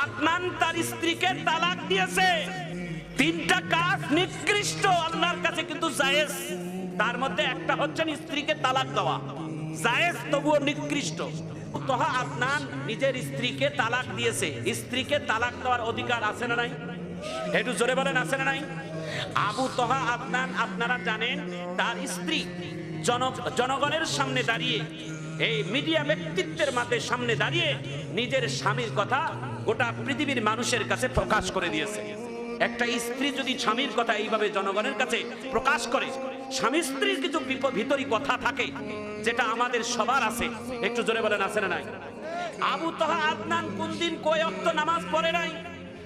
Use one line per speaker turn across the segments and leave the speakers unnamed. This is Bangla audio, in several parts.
আদনান তার স্ত্রীকে তালাক দিয়েছে। তিনটা কাজ নিকৃষ্ট, আল্লাহর কাছে কিন্তু জায়েজ। তার মধ্যে একটা হচ্ছে স্ত্রীকে তালাক দেওয়া, জায়েজ তবুও নিকৃষ্ট। তোহা আদনান নিজের স্ত্রীকে তালাক দিয়েছে, স্ত্রীকে তালাক দেওয়ার অধিকার আছে না নাই? একটু জোরে বলেন, আছে না নাই? আবু তোহা আদনান, আপনারা জানেন তার স্ত্রী জনগণের সামনে দাঁড়িয়ে, এই মিডিয়া ব্যক্তিত্বের মাঝে সামনে দাঁড়িয়ে নিজের স্বামীর কথা গোটা পৃথিবীর মানুষের কাছে প্রকাশ করে দিয়েছে। একটা স্ত্রী যদি স্বামীর কথা এইভাবে জনগণের কাছে প্রকাশ করে, স্বামী স্ত্রীর কিছু ভিতরি কথা থাকে যেটা আমাদের সবার আছে, একটু জোরে বলেন আছে না নাই? আবু তোহা আদনান কোন দিন কয় ওয়াক্ত নামাজ পড়ে নাই,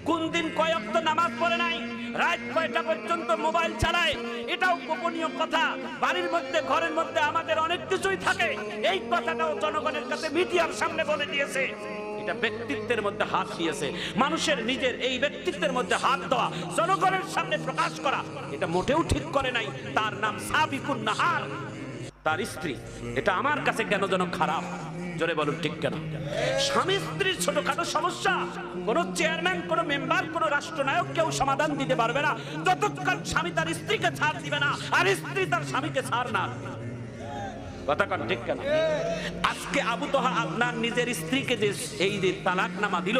কোন দিন কয় ওয়াক্ত নামাজ পড়ে নাই, রাত কয়টা পর্যন্ত মোবাইল চালায়, এটাও গোপনীয় কথা। বাড়ির মধ্যে ঘরের মধ্যে আমাদের অনেক কিছুই থাকে, এই কথাটাও জনগণের কাছে মিডিয়ার সামনে বলে দিয়েছে। এটা ব্যক্তিত্বের মধ্যে হাত দিয়েছে। মানুষের নিজের এই ব্যক্তিত্বের মধ্যে হাত দেওয়া, জনগণের সামনে প্রকাশ করা, এটা মোটেও ঠিক করে নাই। তার নাম সাবিকুন নাহার, তার স্ত্রী। এটা আমার কাছে কেন যেন খারাপ, জোরে বলুন ঠিক কেন? স্বামী স্ত্রীর ছোটখাটো সমস্যা কোন চেয়ারম্যান, কোন মেম্বার, কোন রাষ্ট্রনায়ক কেউ সমাধান দিতে পারবে না যতক্ষণ স্বামী তার স্ত্রীকে ছাড় দিবে না আর স্ত্রী তার স্বামীকে ছাড় না। কথা কন ঠিক কেন? আজকে আবু তোহা আদনান নিজের স্ত্রীকে যে এই যে তালাকনামা দিল,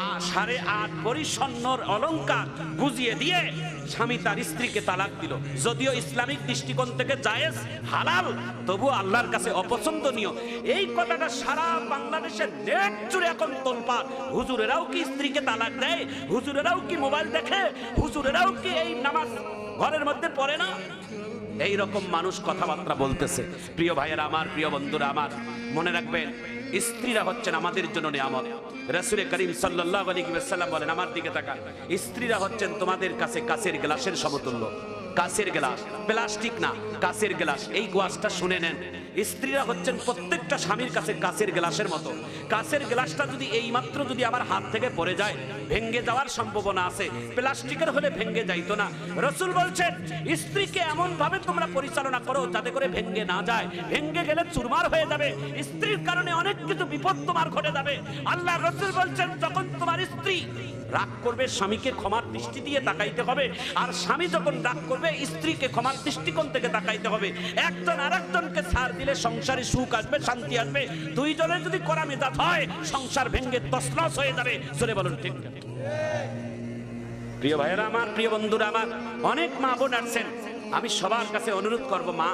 8.5 ভরি স্বর্ণর অলংকার বুঝিয়ে দিয়ে স্বামী তার স্ত্রীকে তালাক দিল। যদিও ইসলামিক দৃষ্টিকোণ থেকে জায়েজ, হালাল, তবুও আল্লাহর কাছে অপছন্দনীয়। এই কথাটা সারা বাংলাদেশের নেট জুড়ে এখন তোলপাড়। হুজুরেরাও কি স্ত্রীকে তালাক দেয়? হুজুরেরাও কি মোবাইল দেখে? হুজুরেরাও কি এই নামাজ ঘরের মধ্যে পড়ে না? এই রকম মানুষ কথাবার্তা বলতেছে। প্রিয় ভাইয়েরা আমার, প্রিয় বন্ধুরা আমার, মনে রাখবেন স্ত্রীরা হচ্ছেন আমাদের জন্য নিয়ামত। রাসূল করিম সাল্লাল্লাহু আলাইহি ওয়াসাল্লাম বলেন, আমার দিকে তাকান, স্ত্রীরা হচ্ছেন তোমাদের কাছে কাচের গ্লাসের সমতুল্য। কাচের গ্লাস, প্লাস্টিক না, কাচের গ্লাস। এই ওয়াজটা শুনে নেন। স্ত্রীরা হচ্ছেন প্রত্যেকটা স্বামীর কাছে কাচের গ্লাসের মতো। কাচের গ্লাসটা যদি এইমাত্র যদি আমার হাত থেকে পড়ে যায়, ভেঙে যাওয়ার সম্ভাবনা আছে। প্লাস্টিকের হলে ভেঙে যাইতো না। রাসূল বলছেন, স্ত্রীকে এমন ভাবে তোমরা পরিচালনা করো যাতে করে ভেঙে না যায়। ভেঙে গেলে চুরমার হয়ে যাবে, স্ত্রীর কারণে অনেক কিছু বিপদ তোমার ঘটে যাবে। আল্লাহ রাসূল বলছেন, যখন তোমার স্ত্রী রাগ করবে, স্বামীকে ক্ষমার দৃষ্টি দিয়ে তাকাইতে হবে। আর স্বামী যখন রাগ করবে, স্ত্রীকে ক্ষমার দৃষ্টিকোণ থেকে তাকাইতে হবে। একজন আরেকজনকে ছাড় দিলে সংসারে সুখ আসবে, শান্তি আসবে। দুইজনের যদি কড়া মেজাজ হয়, সংসার ভেঙে তছনছ হয়ে যাবে। চলে বলুন ঠিক না? প্রিয় ভাইয়েরা আমার, প্রিয় বন্ধুরা আমার, অনেক মা বোন আছেন। আমি সবার কাছে অনুরোধ করব, মা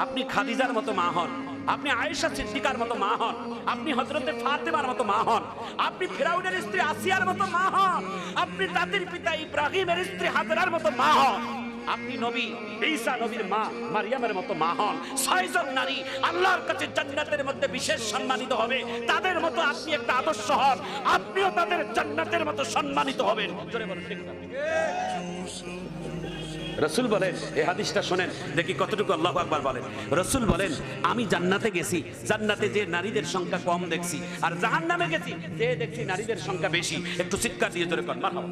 আপনি খাদিজার মতো মা হন, আপনি আয়েশা সিদ্দিকার মতো মা হন, আপনি হযরতে ফাতেমার মতো মা হন, আপনি ফিরাউনের স্ত্রী আসিয়ার মতো মা হন, আপনি জাতির পিতা ইব্রাহিমের স্ত্রী হাজরার মতো মা হন, আপনি নবী ঈসা নবীর মা মারিয়ামের মতো মা হন। 6 জন নারী আল্লাহর কাছে জান্নাতের মধ্যে বিশেষ সম্মানিত হবে। তাদের মতো আপনি একটা আদর্শ হন, আপনিও তাদের জান্নাতের মতো সম্মানিত হবেন। জোরে বলুন ঠিক না? রাসূল বলেন, এই হাদিসটা শুনেন, দেখি কতটুকু আল্লাহু আকবার বলেন। রাসূল বলেন, আমি জান্নাতে গেছি, জান্নাতে যে নারীদের সংখ্যা কম দেখছি, আর জাহান্নামে গেছি যে দেখছি নারীদের সংখ্যা বেশি। একটু চিৎকার দিয়ে জোরে কর মারহাবা।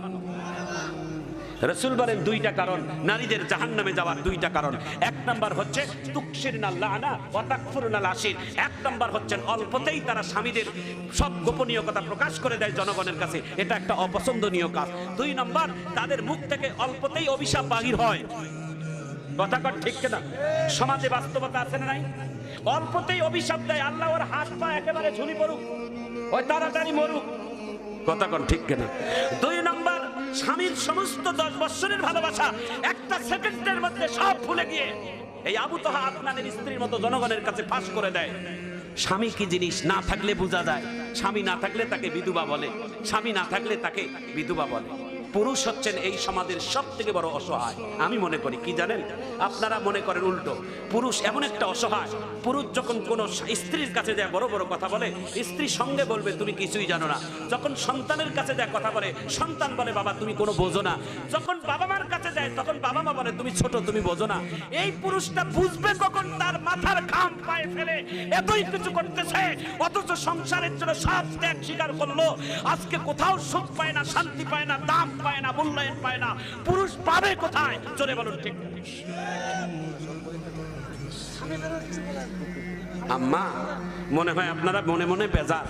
রাসূল বলেন, 2টা কারণ নারীদের জাহান্নামে যাওয়ার, 2টা কারণ। 1 নাম্বার হচ্ছে তুকশিরুনাল লানা ওয়া তাকফুরুনাল আশির। 1 নাম্বার হচ্ছেন অল্পতেই তারা স্বামীদের সব গোপনীয় কথা প্রকাশ করে দেয় জনগণের কাছে, এটা একটা অপছন্দনীয় কাজ। 2 নাম্বার, তাদের মুখ থেকে অল্পতেই অভিশাপ বাহির হয়। কথা কর ঠিক কিনা? সমাজে বাস্তবতা আছে না নাই? অল্পতেই অভিশাপ দেয়, আল্লাহ ওর হাত পা একেবারে ঝুলি পড়ুক, ওই তাড়াতাড়ি মরুক। কথা কর ঠিক কিনা? 2 নাম্বার, স্বামীর সমস্ত 10 বছরের ভালোবাসা একটা সেকেন্ডের মধ্যে সব ভুলে গিয়ে এই আবু তোহা আদনানের স্ত্রীর মতো জনগণের কাছে ফাঁস করে দেয়। স্বামী কি জিনিস না থাকলে বোঝা যায়। স্বামী না থাকলে তাকে বিধবা বলে, স্বামী না থাকলে তাকে বিধবা বলে। পুরুষ হচ্ছেন এই সমাজের সব থেকে বড় অসহায়। আমি মনে করি কি জানেন, আপনারা মনে করেন উল্টো। পুরুষ এমন একটা অসহায়, পুরুষ যখন কোন স্ত্রীর কাছে যায় বড় বড় কথা বলে, স্ত্রী সঙ্গে বলবে তুমি কিছুই জানো না। যখন সন্তানের কাছে যায় কথা বলে, সন্তান বলে বাবা তুমি কোনো বোঝো না। যখন বাবা মার কাছে যায় তখন বাবা মা বলে তুমি ছোট, তুমি বোঝো না। এই পুরুষটা বুঝবে কখন তার মাথার ঘাম পায়ে ফেলে এতই কিছু করতেছে, অথচ সংসারের জন্য সব ত্যাগ স্বীকার করলো। আজকে কোথাও সুখ পায় না, শান্তি পায় না, দাম পায় না, মূল্যায়ন পায় না। পুরুষ পাবে কোথায়? চলে বলুন ঠিক। আম্মা মনে হয় আপনারা মনে মনে বেজার।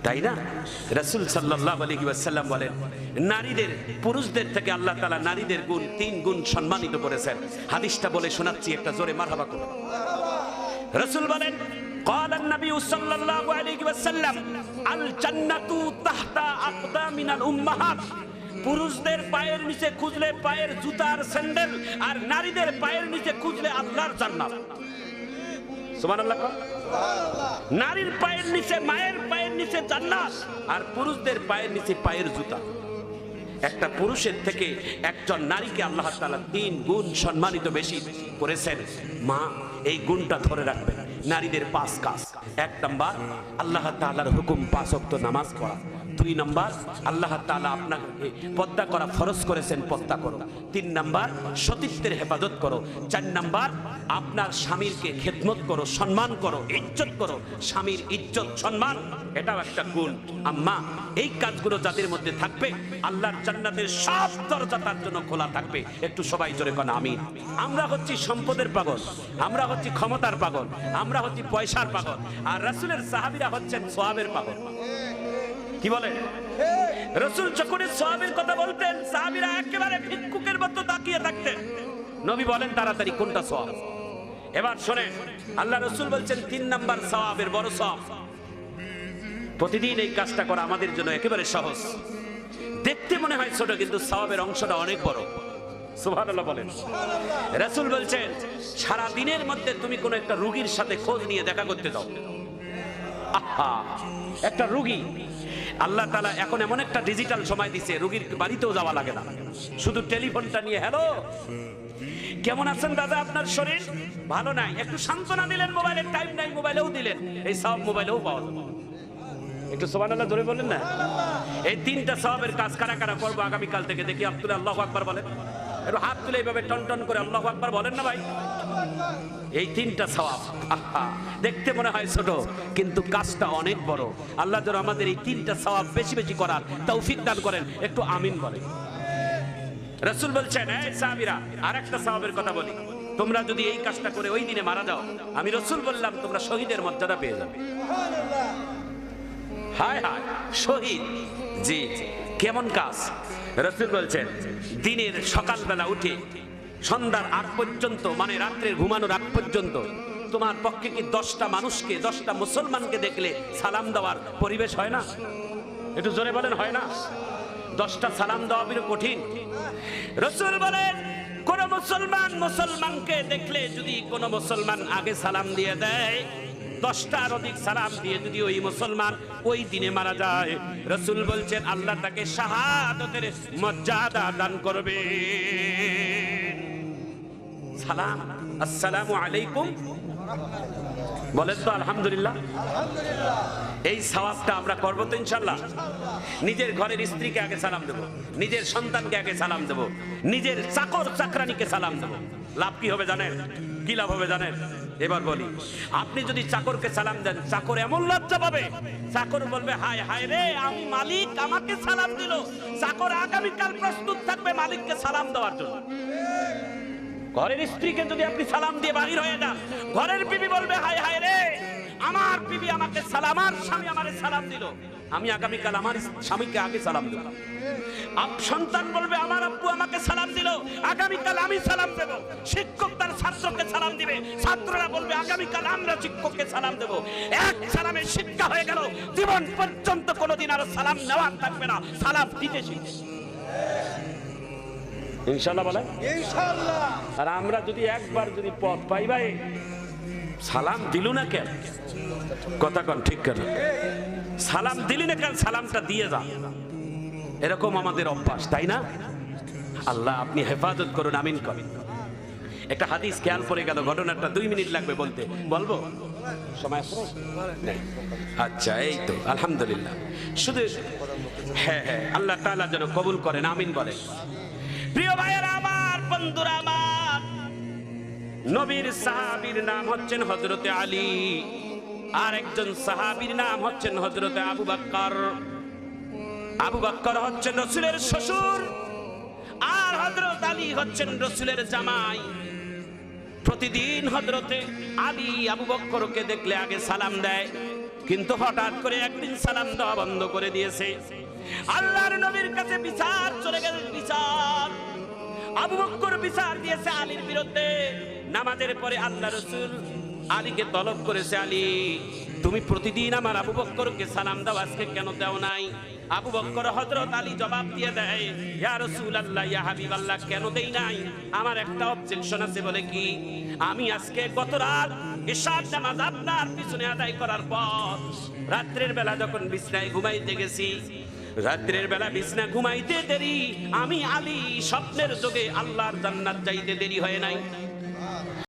তাই না? রাসূল সাল্লাল্লাহু আলাইহি ওয়াসাল্লাম বলেন, নারীদের পুরুষদের থেকে আল্লাহ তাআলা নারীদের গুণ 3 গুণ সম্মানিত করেছেন। হাদিসটা বলে শোনাচ্ছি, একটা জোরে মারহাবা করুন। রাসূল বলেন, قال النبي صلى الله عليه وسلم الجنة تحت أقدام الأمهات। পুরুষদের পায়ের নিচে খুঁজলে পায়ের জুতার স্যান্ডেল, আর নারীদের পায়ের নিচে খুঁজলে আল্লাহর জান্নাত। সুবহানাল্লাহ। নারীর পায়ের নিচে, মায়ের পায়ের নিচে জান্নাত, আর পুরুষদের পায়ের নিচে পায়ের জুতা। একটা পুরুষের থেকে একজন নারীকে আল্লাহ তাআলা 3 গুণ সম্মানিত বেশি করেছেন। মা, এই গুণটা ধরে রাখবেন। নারীদের 5 কাজ। 1 নাম্বার, আল্লাহ তাআলার হুকুম 5 ওয়াক্ত নামাজ পড়া। 2 নাম্বার, আল্লাহ তাআলা আপনাকে পর্দা করা ফরজ করেছেন, পর্দা করো। 3 নাম্বার, সতীত্বের হেফাজত করো। 4 নাম্বার, আপনার স্বামীরকে খেদমত করো, সম্মান করো, ইজ্জত করো। স্বামীর ইজ্জত সম্মান, এটাও একটা গুণ। আম্মা, এই কাজগুলো যাদের মধ্যে থাকবে, আল্লাহর জান্নাতের সব দরজা তার জন্য খোলা থাকবে। একটু সবাই জোরে কোন আমিন। আমরা হচ্ছি সম্পদের পাগল, আমরা হচ্ছি ক্ষমতার পাগল, আমরা হচ্ছি পয়সার পাগল, আর রাসূলের সাহাবীরা হচ্ছেন সওয়াবের পাগল। কি বলে? রাসূল যখন সওয়াবের কথা বলতেন, সাহাবীরা একেবারে ভিক্ষুকের মতো তাকিয়ে থাকতেন। নবী বলেন তাড়াতাড়ি কোনটা সওয়াব। এবার শুনে, আল্লাহ রাসূল বলছেন 3 নাম্বার সওয়াবের বড় সওয়াব। প্রতিদিন এই কাজটা করা আমাদের জন্য একেবারে সহজ। দেখতে মনে হয় ছোট, কিন্তু সওয়াবের অংশটা অনেক বড়। সুবহানাল্লাহ বলেন। রাসূল বলছেন, সারা দিনের মধ্যে তুমি কোন একটা রোগীর সাথে খোঁজ নিয়ে দেখা করতে যাও। আহা, একটা রোগী, আল্লাহ তাআলা এখন এমন একটা ডিজিটাল সময় দিয়েছে, রোগীর বাড়িতেও যাওয়া লাগে না, শুধু টেলিফোনটা নিয়ে, হ্যালো কেমন আছেন দাদা, আপনার শরীর ভালো নাই, একটু সান্ত্বনা দিলেন, মোবাইলের টাইম নাই, মোবাইলেও দিলেন, এই সওয়াব মোবাইলেও পাওয়া যাবে। একটু সুবহানাল্লাহ ধরে বলেন না। এই 3টা সওয়াবের কাজ কারা কারা করবো আগামীকাল থেকে? দেখি হাত তুলে আল্লাহু আকবার বলেন। একটু হাত তুলে এইভাবে টন করে আল্লাহু আকবার বলেন না ভাই। এই 3টা সওয়াব, আহা, দেখতে মনে হয় ছোট, কিন্তু কাজটা অনেক বড়। আল্লাহ যেন আমাদের এই 3টা সওয়াব বেশি বেশি করার তৌফিক দান করেন। একটু আমিন বলেন। রাসূল বলছেন, এই সাহাবীরা, আরেকটা সওয়াবের কথা বলি, তোমরা যদি এই কাজটা করে ওই দিনে মারা যাও, আমি রাসূল বললাম তোমরা শহীদের মর্যাদা পেয়ে যাবে। হায় হায়, শহীদ! জি, কেমন কাজ? রাসূল বলছেন, দিনের সকালবেলা উঠে সন্ধ্যার আগ পর্যন্ত, মানে রাত্রের ঘুমানোর আগ পর্যন্ত, তোমার পক্ষে কি 10টা মানুষকে, 10টা মুসলমানকে দেখলে সালাম দেওয়ার পরিবেশ হয় না? একটু জোরে বলেন, হয় না? 10টা সালাম দেওয়া বড় কঠিন। রাসূল বলেন, কোন মুসলমানকে দেখলে যদি কোন মুসলমান আগে সালাম দিয়ে দেয়, 10টার অধিক সালাম দিয়ে যদি ওই মুসলমান ওই দিনে মারা যায়, রাসূল বলছেন আল্লাহ তাকে শাহাদাতের মর্যাদা দান করবে। সালাম, আসসালামু আলাইকুম বলেন তো আলহামদুলিল্লাহ। এই সওয়াবটা আমরা করব তো ইনশাআল্লাহ। নিজের ঘরের স্ত্রীকে আগে সালাম দেব, নিজের সন্তানকে আগে সালাম দেব, নিজের চাকর চাকরানিকে সালাম দেব। লাভ কি হবে জানেন? কি লাভ হবে জানেন? এবার বলি, আপনি যদি চাকরকে সালাম দেন, চাকর এমন লজ্জা পাবে, চাকর বলবে হায় হায় রে, আমি মালিক, আমাকে সালাম দিল। চাকর আগামীকাল প্রস্তুত থাকবে মালিককে সালাম দেওয়ার জন্য। ঘরের স্ত্রীকে যদি আপনি সালাম দিয়ে বাহির হয়ে যান, ঘরের বিবি বলবে হায় হায় রে, আমার বিবি আমাকে সালাম, আমার স্বামী আমারে সালাম দিল, আমি আগামীকাল আমার স্বামীকে আগে সালাম দেব। সন্তান বলবে আমার আব্বু আমাকে সালাম দিল, আগামীকাল আমি সালাম দেব। শিক্ষক তার ছাত্রকে সালাম দিবে, ছাত্ররা বলবে আগামীকাল আমরা শিক্ষককে সালাম দেব। এক সালামে শিক্ষা হয়ে গেল, জীবন পর্যন্ত কোনোদিন আর সালাম নেওয়া থাকবে না, সালাম দিতে শিখবে। ইনশাআল্লাহ বলেন ইনশাআল্লাহ। আর আমরা যদি একবার যদি পথ পাই, ভাই সালাম দিলু না কেন? কথা কোন ঠিক কেন? সালাম দিলি না কেন? সালামটা দিয়ে যা, এরকম আমাদের অভ্যাস, তাই না? আল্লাহ আপনি হেফাজত করুন, আমিন করেন। একটা হাদিস খেয়াল পড়ে গেল, ঘটনাটা 2 মিনিট লাগবে বলতে, বলবো? সময় আছে? আচ্ছা, এই তো আলহামদুলিল্লাহ। শুধু হ্যাঁ হ্যাঁ, আল্লাহ তাআলা যেন কবুল করেন, আমিন বলেন। প্রিয় ভাইয়েরা আমার, বন্ধুরা আমার, নবীর সাহাবীর নাম হচ্ছেন হযরতে আলী, আর একজন সাহাবীর নাম হচ্ছেন হযরতে আবু বকর। আবু বকর হচ্ছেন রাসূলের শ্বশুর, আর হযরত আলী হচ্ছেন রাসূলের জামাই। প্রতিদিন হযরতে আলী আবু বকরকে দেখলে আগে সালাম দেয়, কিন্তু হঠাৎ করে একদিন সালাম দেওয়া বন্ধ করে দিয়েছে। আল্লাহর নবীর কাছে বিচার চলে গেল। বিচার আবু বকর বিচার দিয়েছে আলীর বিরুদ্ধে। নামাজের পরে আল্লাহ রাসূল আলীকে তলব করেছে, আলী তুমি প্রতিদিন আমার আবু বকরকে সালাম দাও, আজকে কেন দাও নাই? আবু বকর হযরত আলী জবাব দিয়ে দেয়, ইয়া রাসূলুল্লাহ, ইয়া হাবিবাল্লাহ, কেন দেই নাই? আমার একটা অবজেকশন আছে। বলে কি? আমি আজকে গত রাত ইশার নামাজ আপনার পিছনে আদায় করার পর রাত্রের বেলা যখন বিছনায় ঘুমাইতে গেছি, রাত্রের বেলা বিছনা ঘুমাইতে দেরি, আমি আলী স্বপ্নের যোগে আল্লাহর জান্নাত যাইতে দেরি হয় নাই।